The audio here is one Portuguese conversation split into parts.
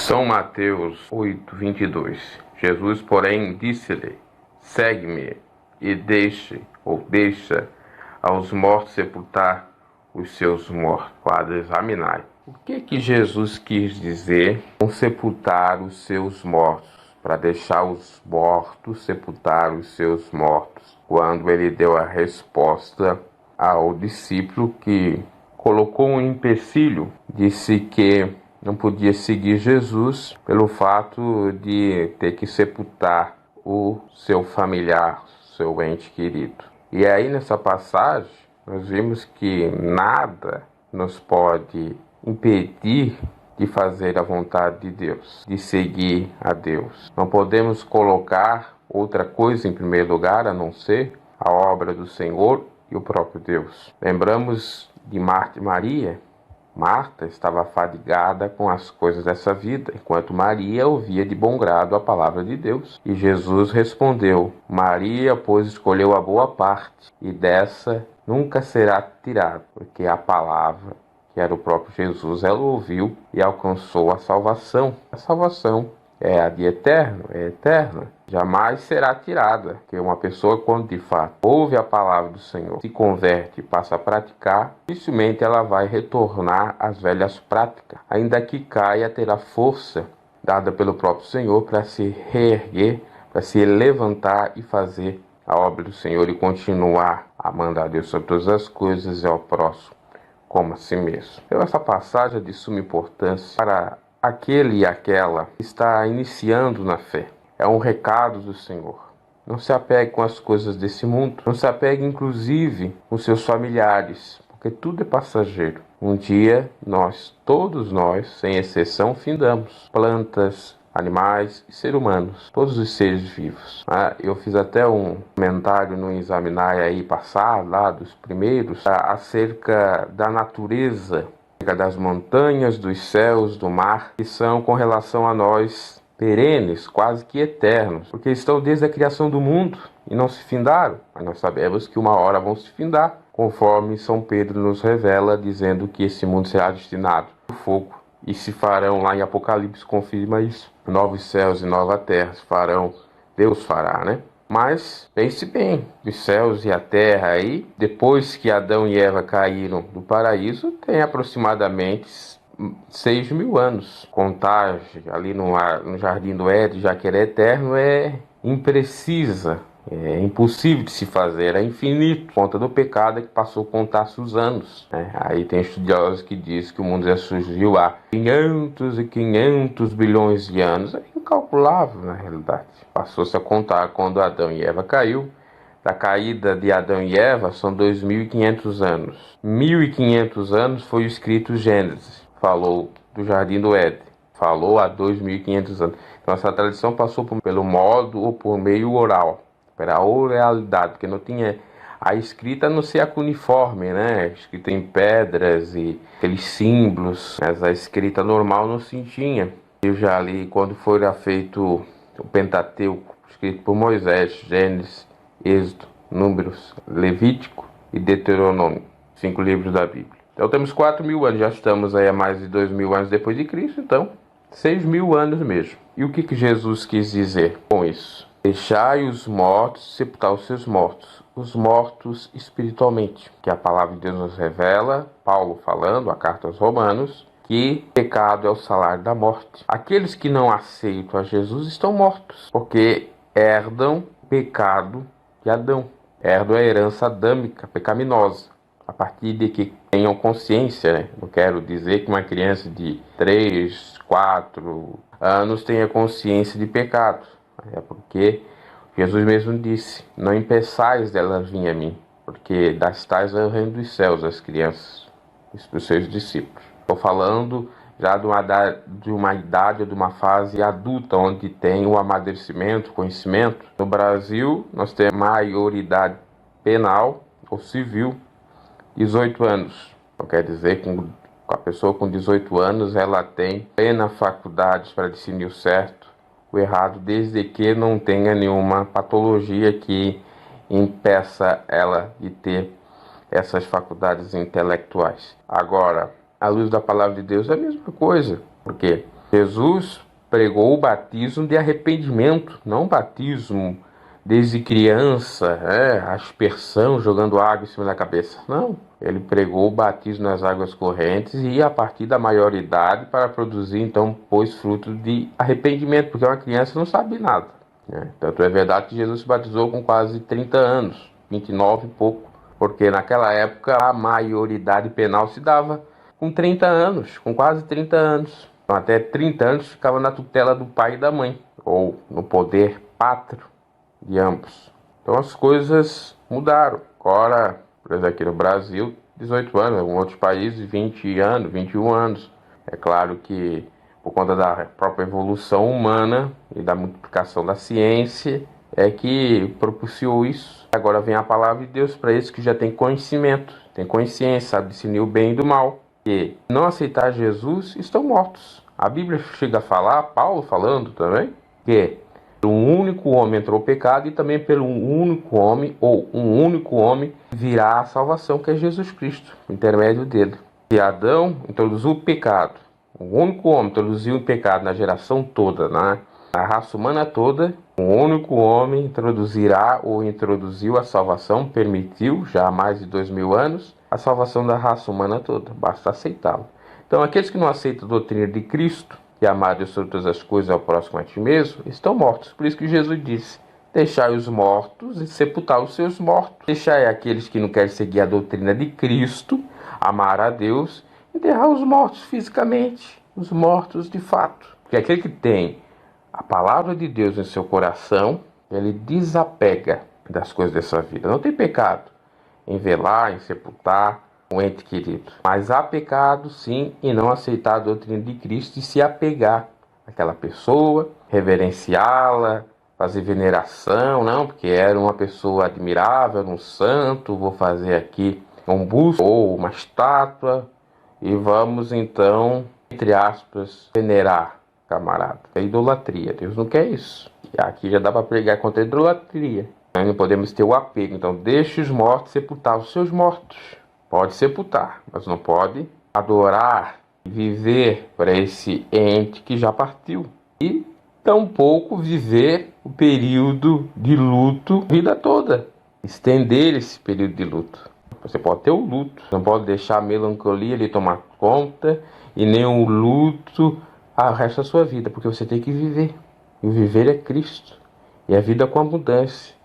São Mateus 8:22. Jesus, porém, disse-lhe: Segue-me e deixa aos mortos sepultar os seus mortos. Para examinar. O que Jesus quis dizer com sepultar os seus mortos? Para deixar os mortos sepultar os seus mortos. Quando ele deu a resposta ao discípulo que colocou um empecilho, disse que não podia seguir Jesus pelo fato de ter que sepultar o seu familiar, seu ente querido. E aí nessa passagem nós vimos que nada nos pode impedir de fazer a vontade de Deus, de seguir a Deus. Não podemos colocar outra coisa em primeiro lugar a não ser a obra do Senhor e o próprio Deus. Lembramos de Marta e Maria. Marta estava fadigada com as coisas dessa vida, enquanto Maria ouvia de bom grado a palavra de Deus. E Jesus respondeu: Maria, pois, escolheu a boa parte, e dessa nunca será tirada, porque a palavra, que era o próprio Jesus, ela ouviu e alcançou a salvação. A salvação é a de eterno, é eterna. Jamais será tirada. Porque uma pessoa, quando de fato ouve a palavra do Senhor, se converte e passa a praticar, dificilmente ela vai retornar às velhas práticas. Ainda que caia, terá força dada pelo próprio Senhor para se reerguer, para se levantar e fazer a obra do Senhor e continuar a mandar a Deus sobre todas as coisas e ao próximo como a si mesmo. Então, essa passagem é de suma importância para aquele e aquela que está iniciando na fé. É um recado do Senhor. Não se apegue com as coisas desse mundo. Não se apegue, inclusive, com seus familiares, porque tudo é passageiro. Um dia, todos nós, sem exceção, findamos. Plantas, animais e seres humanos, todos os seres vivos. Eu fiz até um comentário no Examinar aí passado, lá dos primeiros, acerca da natureza, das montanhas, dos céus, do mar, que são com relação a nós perenes, quase que eternos, porque estão desde a criação do mundo e não se findaram, mas nós sabemos que uma hora vão se findar, conforme São Pedro nos revela, dizendo que esse mundo será destinado ao fogo, e se farão, lá em Apocalipse confirma isso, novos céus e nova terra se farão, Deus fará, né? Mas pense bem, os céus e a terra aí, depois que Adão e Eva caíram do paraíso, tem aproximadamente 6.000 anos. Contagem ali no Jardim do Éden, já que ele é eterno, é imprecisa, é impossível de se fazer, é infinito. Por conta do pecado é que passou a contar-se os anos. Aí tem estudiosos que dizem que o mundo já surgiu há 500 e 500 bilhões de anos. É incalculável na realidade. Passou-se a contar quando Adão e Eva caiu. Da caída de Adão e Eva são 2.500 anos. 1.500 anos foi escrito Gênesis. Falou do Jardim do Éden. Falou há 2.500 anos. Então essa tradição passou pelo modo ou por meio oral. Era a oralidade, porque não tinha a escrita, a não ser a cuneiforme, né? Escrita em pedras e aqueles símbolos. Mas a escrita normal não se tinha. Eu já li quando foi feito o Pentateuco, escrito por Moisés, Gênesis, Êxodo, Números, Levítico e Deuteronômio, 5 livros da Bíblia. Então temos 4.000 anos, já estamos aí a mais de 2.000 anos depois de Cristo, então 6.000 anos mesmo. E o que Jesus quis dizer com isso? Deixai os mortos sepultar os seus mortos, os mortos espiritualmente, que a palavra de Deus nos revela, Paulo falando, a carta aos Romanos, que pecado é o salário da morte. Aqueles que não aceitam a Jesus estão mortos, porque herdam o pecado de Adão, herdam a herança adâmica, pecaminosa, a partir de que tenham consciência, né? Não quero dizer que uma criança de 3, 4 anos tenha consciência de pecado. É porque Jesus mesmo disse: não impeçais delas vir a mim, porque das tais é o reino dos céus, as crianças, os seus discípulos. Estou falando já de uma idade ou de uma fase adulta, onde tem o amadurecimento, o conhecimento. No Brasil, nós temos maioridade penal ou civil, 18 anos. Então quer dizer que a pessoa com 18 anos, ela tem plena faculdade para discernir o certo, o errado, desde que não tenha nenhuma patologia que impeça ela de ter essas faculdades intelectuais. Agora, à luz da palavra de Deus é a mesma coisa, porque Jesus pregou o batismo de arrependimento, não batismo desde criança, aspersão, jogando água em cima da cabeça. Não, ele pregou o batismo nas águas correntes e a partir da maioridade para produzir, então, pois fruto de arrependimento, porque uma criança não sabe nada. Tanto é verdade que Jesus se batizou com quase 30 anos, 29 e pouco, porque naquela época a maioridade penal se dava com 30 anos, com quase 30 anos. Então, até 30 anos ficava na tutela do pai e da mãe, ou no poder pátrio de ambos. Então as coisas mudaram. Agora, por exemplo, aqui no Brasil, 18 anos, em outros países, 20 anos, 21 anos. É claro que, por conta da própria evolução humana e da multiplicação da ciência, é que propiciou isso. Agora vem a palavra de Deus para esses que já têm conhecimento, têm consciência, sabe discernir o bem e do mal. Que não aceitar Jesus estão mortos. A Bíblia chega a falar, Paulo falando também, que por um único homem entrou o pecado e também pelo único homem, ou um único homem, virá a salvação, que é Jesus Cristo, por intermédio dele. E Adão introduziu o pecado. O único homem introduziu o pecado na geração toda, na raça humana toda. Um único homem introduzirá ou introduziu a salvação, permitiu, já há mais de 2000 anos, a salvação da raça humana toda. Basta aceitá-lo. Então, aqueles que não aceitam a doutrina de Cristo, que amar Deus sobre todas as coisas ao próximo a ti mesmo, estão mortos. Por isso que Jesus disse: deixai os mortos e sepultar os seus mortos. Deixai aqueles que não querem seguir a doutrina de Cristo, amar a Deus, enterrar os mortos fisicamente, os mortos de fato. Porque aquele que tem a palavra de Deus em seu coração, ele desapega das coisas dessa vida. Não tem pecado em velar, em sepultar um ente querido. Mas há pecado, sim, em não aceitar a doutrina de Cristo e se apegar àquela pessoa, reverenciá-la, fazer veneração, não, porque era uma pessoa admirável, um santo, vou fazer aqui um busto ou uma estátua e vamos então, entre aspas, venerar, camarada. É idolatria, Deus não quer isso. E aqui já dá para pregar contra a idolatria. Nós não podemos ter o apego, então deixe os mortos sepultar os seus mortos. Pode sepultar, mas não pode adorar e viver para esse ente que já partiu. E tampouco viver o período de luto a vida toda. Estender esse período de luto. Você pode ter o luto, não pode deixar a melancolia lhe tomar conta e nem o luto ao resto da sua vida, porque você tem que viver. E o viver é Cristo. E a vida com abundância.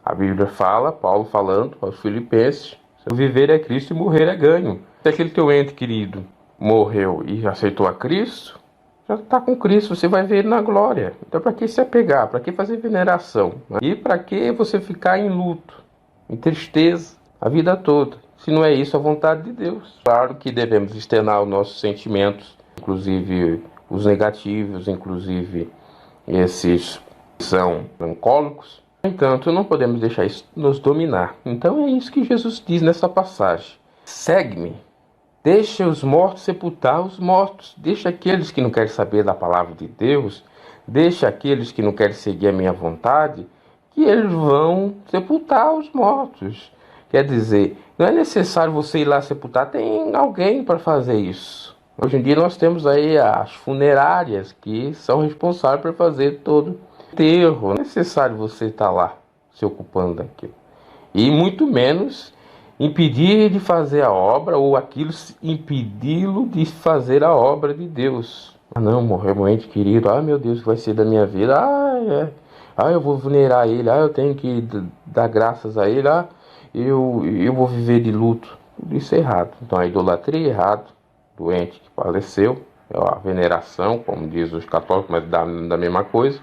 A Bíblia fala, Paulo falando aos Filipenses, o viver é Cristo e morrer é ganho. Se aquele teu ente querido morreu e aceitou a Cristo, já está com Cristo, você vai ver ele na glória. Então para que se apegar? Para que fazer veneração? E para que você ficar em luto, em tristeza, a vida toda? Se não é isso a vontade de Deus. Claro que devemos externar os nossos sentimentos, inclusive os negativos, inclusive esses que são melancólicos. No entanto, não podemos deixar isso nos dominar. Então é isso que Jesus diz nessa passagem. Segue-me. Deixa os mortos sepultar os mortos. Deixa aqueles que não querem saber da palavra de Deus. Deixa aqueles que não querem seguir a minha vontade. Que eles vão sepultar os mortos. Quer dizer, não é necessário você ir lá sepultar. Tem alguém para fazer isso. Hoje em dia nós temos aí as funerárias que são responsáveis por fazer todo enterro. Não é necessário você estar lá se ocupando daquilo. E muito menos impedir de fazer a obra ou aquilo impedi-lo de fazer a obra de Deus. Ah não, morreu um ente querido. Ah meu Deus, o que vai ser da minha vida? Eu vou venerar ele. Eu tenho que dar graças a ele. Eu vou viver de luto. Tudo isso é errado. Então a idolatria é errado. Do ente que faleceu. É a veneração, como diz os católicos, mas dá da mesma coisa.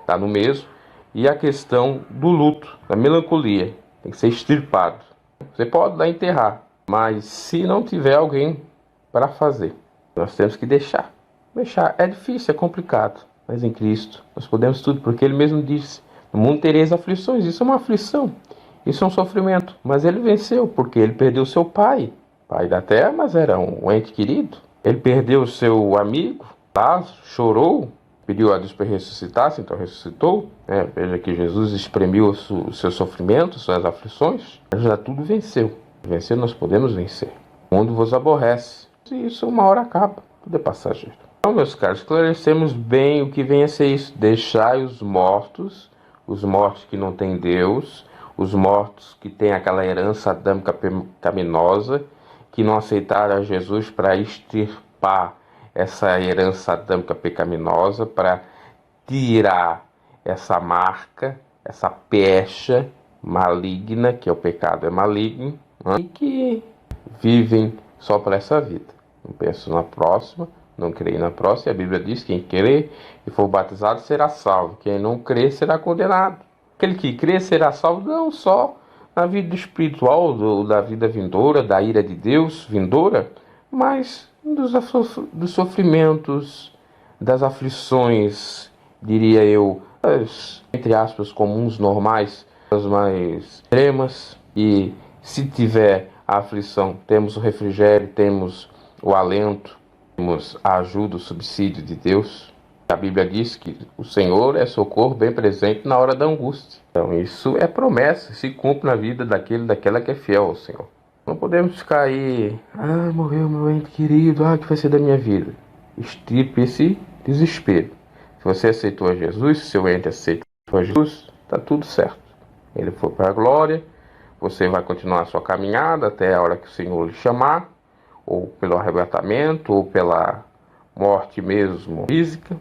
Está no mesmo. E a questão do luto, da melancolia, tem que ser extirpado. Você pode lá enterrar, mas se não tiver alguém para fazer, nós temos que deixar. Deixar é difícil, é complicado, mas em Cristo nós podemos tudo, porque Ele mesmo disse: no mundo tereis aflições. Isso é uma aflição, isso é um sofrimento, mas Ele venceu, porque Ele perdeu seu pai da terra, mas era um ente querido. Ele perdeu seu amigo, chorou, pediu a Deus para ressuscitar, então ressuscitou. Veja que Jesus espremeu o seu sofrimento, suas aflições. Já tudo venceu. Vencer nós podemos vencer. O mundo vos aborrece. E isso uma hora acaba. Tudo é passageiro. Então, meus caros, esclarecemos bem o que vem a ser isso. Deixai os mortos que não têm Deus, os mortos que têm aquela herança adâmica pecaminosa, que não aceitaram a Jesus para extirpar essa herança adâmica pecaminosa, para tirar essa marca, essa pecha maligna, que é o pecado é maligno, né? E que vivem só para essa vida. Não pensam na próxima, não creem na próxima. A Bíblia diz que quem crer e for batizado será salvo. Quem não crer será condenado. Aquele que crê será salvo não só na vida espiritual, da vida vindoura, da ira de Deus vindoura, mas dos sofrimentos, das aflições, diria eu, entre aspas, comuns, normais, as mais extremas. E se tiver a aflição, temos o refrigério, temos o alento, temos a ajuda, o subsídio de Deus. A Bíblia diz que o Senhor é socorro bem presente na hora da angústia. Então isso é promessa, se cumpre na vida daquela que é fiel ao Senhor. Não podemos ficar aí, morreu meu ente querido, o que vai ser da minha vida? Extirpe esse desespero. Se você aceitou a Jesus, se seu ente aceitou a Jesus, está tudo certo. Ele foi para a glória, você vai continuar a sua caminhada até a hora que o Senhor lhe chamar, ou pelo arrebatamento, ou pela morte mesmo física,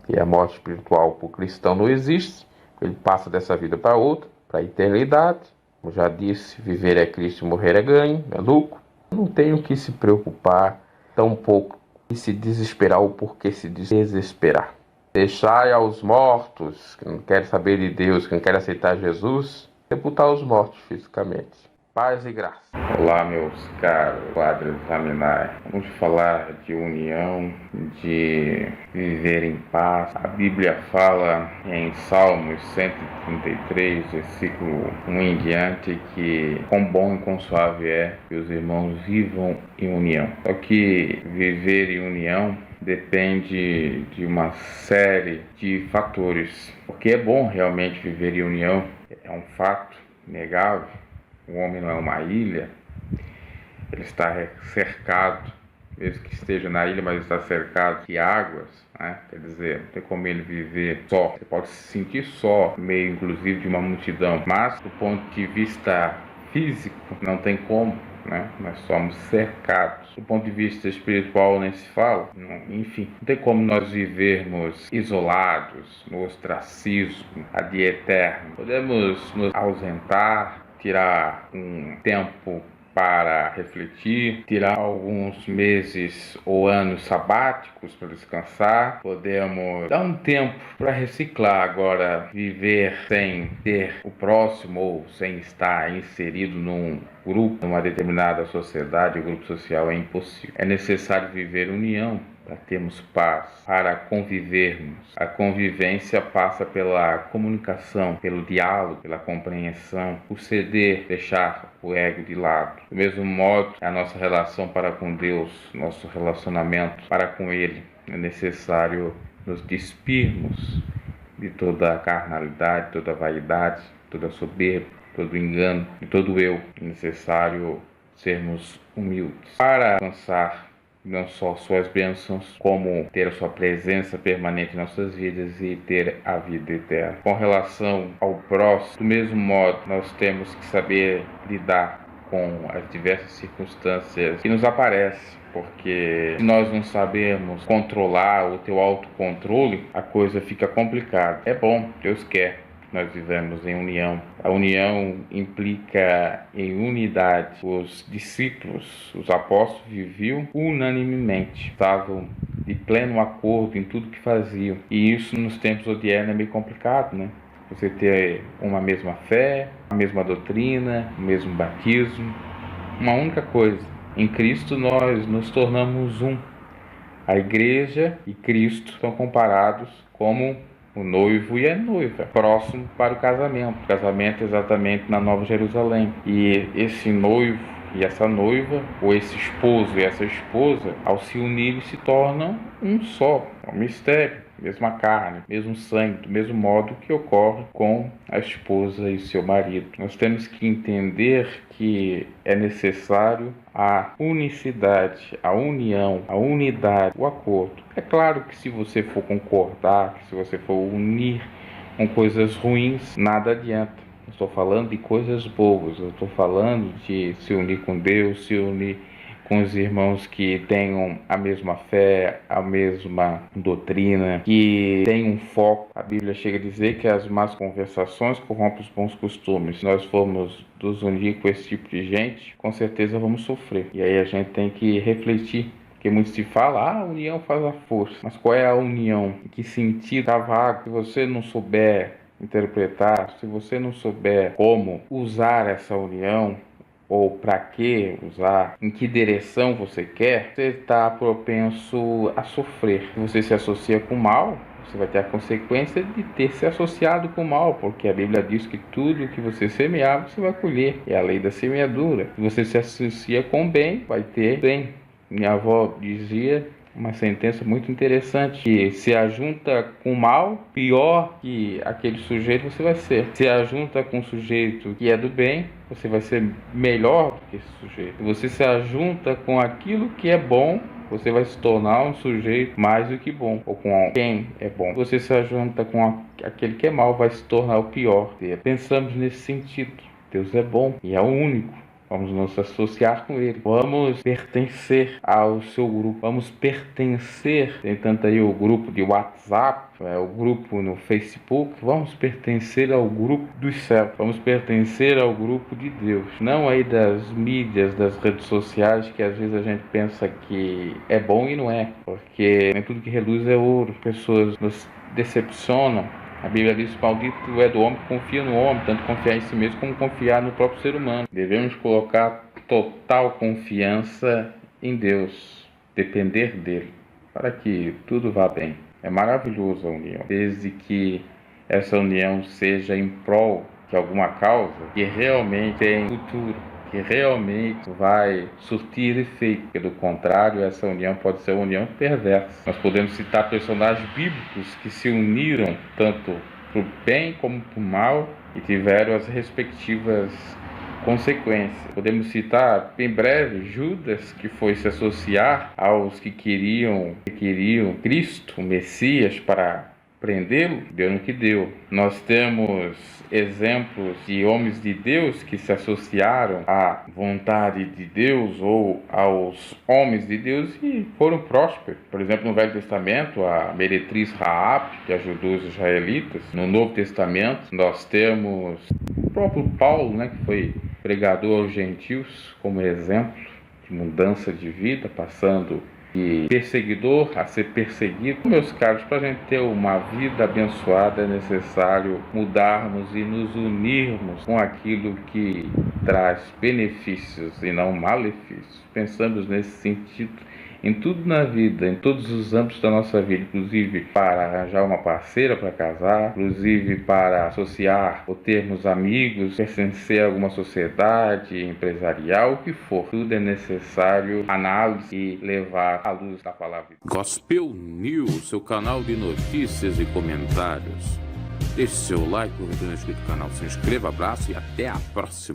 que a morte espiritual para o cristão não existe. Ele passa dessa vida para outra, para a eternidade. Como já disse, viver é Cristo e morrer é ganho, é lucro. Não tenho que se preocupar tampouco e se desesperar ou por que se desesperar. Deixai aos mortos, que não querem saber de Deus, que não querem aceitar Jesus, sepultar os mortos fisicamente. Paz e graça. Olá, meus caros quadros examinários. Vamos falar de união, de viver em paz. A Bíblia fala em Salmos 133, versículo 1 em diante, que quão bom e quão suave é que os irmãos vivam em união. Só que viver em união depende de uma série de fatores. Porque é bom realmente viver em união, é um fato inegável. O homem não é uma ilha, ele está cercado, mesmo que esteja na ilha, mas está cercado de águas, né? Quer dizer, não tem como ele viver só. Você pode se sentir só, no meio inclusive de uma multidão, mas do ponto de vista físico, não tem como, né? Nós somos cercados. Do ponto de vista espiritual nem se fala. Enfim, não tem como nós vivermos isolados, no ostracismo, ad eterno. Podemos nos ausentar, tirar um tempo para refletir, tirar alguns meses ou anos sabáticos para descansar, podemos dar um tempo para reciclar. Agora, viver sem ter o próximo ou sem estar inserido num grupo, numa determinada sociedade, ou grupo social, é impossível. É necessário viver união para termos paz, para convivermos. A convivência passa pela comunicação, pelo diálogo, pela compreensão, por ceder, deixar o ego de lado. Do mesmo modo, a nossa relação para com Deus, nosso relacionamento para com Ele, é necessário nos despirmos de toda a carnalidade, toda a vaidade, toda a soberba, todo engano e todo eu. É necessário sermos humildes para alcançar não só suas bênçãos, como ter a sua presença permanente em nossas vidas e ter a vida eterna. Com relação ao próximo, do mesmo modo, nós temos que saber lidar com as diversas circunstâncias que nos aparecem, porque se nós não sabemos controlar o teu autocontrole, a coisa fica complicada. É bom, Deus quer que nós vivemos em união. A união implica em unidade. Os discípulos, os apóstolos, viviam unanimemente, estavam de pleno acordo em tudo que faziam. E isso nos tempos odiernos é meio complicado, né? Você ter uma mesma fé, a mesma doutrina, o mesmo batismo, uma única coisa. Em Cristo nós nos tornamos um. A igreja e Cristo são comparados como o noivo e a noiva, próximo para o casamento. O casamento é exatamente na Nova Jerusalém. E esse noivo e essa noiva, ou esse esposo e essa esposa, ao se unirem se tornam um só. É um mistério. mesma carne, mesmo sangue, do mesmo modo que ocorre com a esposa e seu marido. Nós temos que entender que é necessário a unicidade, a união, a unidade, o acordo. É claro que se você for concordar, se você for unir com coisas ruins, nada adianta. Eu estou falando de coisas boas, eu estou falando de se unir com Deus, se unir com os irmãos que tenham a mesma fé, a mesma doutrina, que tenham um foco. A Bíblia chega a dizer que as más conversações corrompem os bons costumes. Se nós formos nos unir com esse tipo de gente, com certeza vamos sofrer. E aí a gente tem que refletir. Porque muito se fala, a união faz a força. Mas qual é a união? Em que sentido? Tá vago. Se você não souber interpretar, se você não souber como usar essa união, ou para que usar, em que direção você quer, você está propenso a sofrer. Se você se associa com o mal, você vai ter a consequência de ter se associado com o mal, porque a Bíblia diz que tudo que você semear, você vai colher. É a lei da semeadura. Se você se associa com o bem, vai ter bem. Minha avó dizia uma sentença muito interessante, que se ajunta com o mal, pior que aquele sujeito você vai ser. Se ajunta com um sujeito que é do bem, você vai ser melhor do que esse sujeito. Se você se ajunta com aquilo que é bom, você vai se tornar um sujeito mais do que bom, ou com quem é bom. Se você se ajunta com aquele que é mal, vai se tornar o pior. Pensamos nesse sentido. Deus é bom e é o único. Vamos nos associar com Ele. Vamos pertencer ao seu grupo. Vamos pertencer. Tem tanto aí o grupo de WhatsApp, o grupo no Facebook. Vamos pertencer ao grupo dos céus. Vamos pertencer ao grupo de Deus. Não aí das mídias, das redes sociais, que às vezes a gente pensa que é bom e não é. Porque nem tudo que reluz é ouro. Pessoas nos decepcionam. A Bíblia diz: maldito é do homem que confia no homem, tanto confiar em si mesmo como confiar no próprio ser humano. Devemos colocar total confiança em Deus, depender dele, para que tudo vá bem. É maravilhoso a união, desde que essa união seja em prol de alguma causa que realmente tem futuro, que realmente vai surtir efeito. Porque do contrário, essa união pode ser uma união perversa. Nós podemos citar personagens bíblicos que se uniram tanto para o bem como para o mal e tiveram as respectivas consequências. Podemos citar, em breve, Judas, que foi se associar aos que queriam Cristo, o Messias, para prendê-lo, deu no que deu. Nós temos exemplos de homens de Deus que se associaram à vontade de Deus ou aos homens de Deus e foram prósperos. Por exemplo, no Velho Testamento, a meretriz Raabe, que ajudou os israelitas. No Novo Testamento, nós temos o próprio Paulo, que foi pregador aos gentios, como exemplo de mudança de vida, passando de perseguidor a ser perseguido. Meus caros, para a gente ter uma vida abençoada é necessário mudarmos e nos unirmos com aquilo que traz benefícios e não malefícios. Pensamos nesse sentido em tudo na vida, em todos os âmbitos da nossa vida, inclusive para arranjar uma parceira para casar, inclusive para associar ou termos amigos, pertencer a alguma sociedade empresarial, o que for. Tudo é necessário análise e levar à luz da palavra. Gospel News, seu canal de notícias e comentários. Deixe seu like, curta no canal, se inscreva, abraço e até a próxima.